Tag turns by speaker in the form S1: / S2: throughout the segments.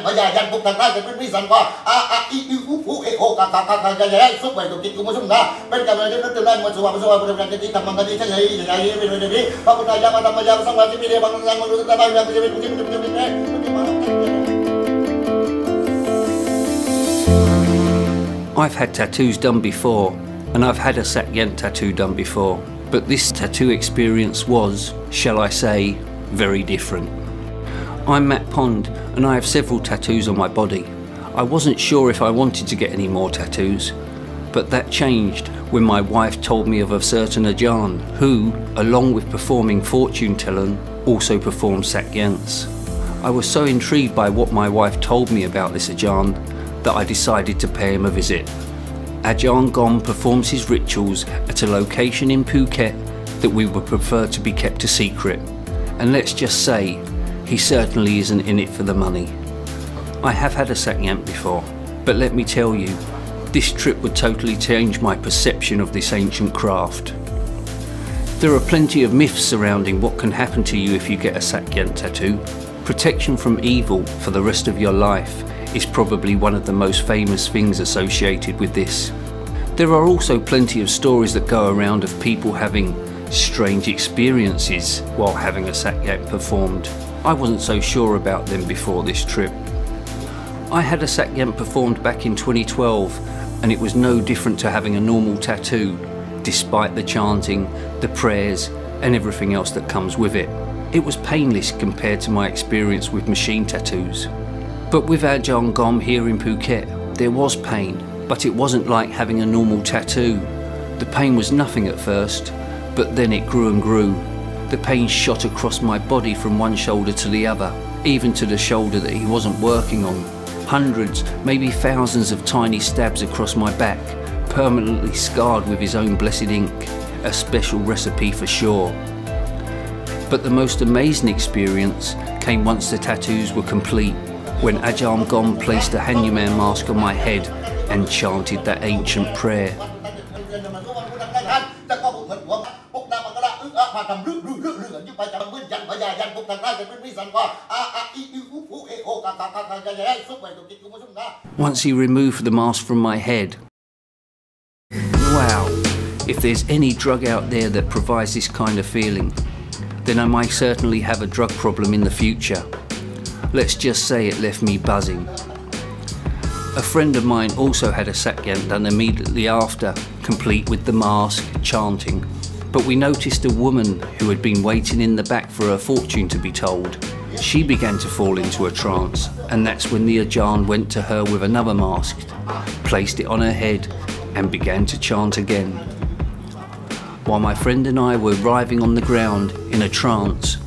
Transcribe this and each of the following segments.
S1: và dài dần phục thật ra cái quý sản qua phú eo cả dài suốt về tụi chúng chúng ta bên cạnh này chúng ta một số bên cạnh cái thằng bằng cái thế này dài đi và một thời gian mà tham gia xong rồi cái video bằng rằng chúng ta đang làm cái
S2: I've had tattoos done before, and I've had a Sakyant tattoo done before, but this tattoo experience was, shall I say, very different. I'm Matt Pond, and I have several tattoos on my body. I wasn't sure if I wanted to get any more tattoos, but that changed when my wife told me of a certain Ajahn who, along with performing fortune telling, also performed Sakyants. I was so intrigued by what my wife told me about this Ajahn that I decided to pay him a visit. Ajahn Gom performs his rituals at a location in Phuket that we would prefer to be kept a secret, and let's just say, he certainly isn't in it for the money. I have had a Sakyant before, but let me tell you, this trip would totally change my perception of this ancient craft. There are plenty of myths surrounding what can happen to you if you get a Sakyant tattoo. Protection from evil for the rest of your life is probably one of the most famous things associated with this. There are also plenty of stories that go around of people having strange experiences while having a Sakyant performed. I wasn't so sure about them before this trip. I had a Sakyant performed back in 2012, and it was no different to having a normal tattoo, despite the chanting, the prayers and everything else that comes with it. It was painless compared to my experience with machine tattoos. But with Ajahn Gom here in Phuket, there was pain, but it wasn't like having a normal tattoo. The pain was nothing at first, but then it grew and grew. The pain shot across my body from one shoulder to the other, even to the shoulder that he wasn't working on. Hundreds, maybe thousands of tiny stabs across my back, permanently scarred with his own blessed ink, a special recipe for sure. But the most amazing experience came once the tattoos were complete, when Ajahn Gom placed a Hanuman mask on my head and chanted that ancient prayer. Once he removed the mask from my head, wow, if there's any drug out there that provides this kind of feeling, then I might certainly have a drug problem in the future. Let's just say it left me buzzing. A friend of mine also had a Sakyant done immediately after, complete with the mask, chanting. But we noticed a woman who had been waiting in the back for her fortune to be told. She began to fall into a trance, and that's when the Ajahn went to her with another mask, placed it on her head, and began to chant again. While my friend and I were writhing on the ground in a trance,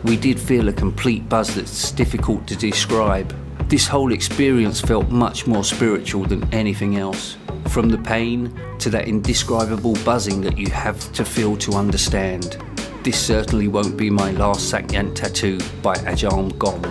S2: we did feel a complete buzz that's difficult to describe. This whole experience felt much more spiritual than anything else. From the pain to that indescribable buzzing that you have to feel to understand. This certainly won't be my last Sakyant tattoo by Ajahn Gom.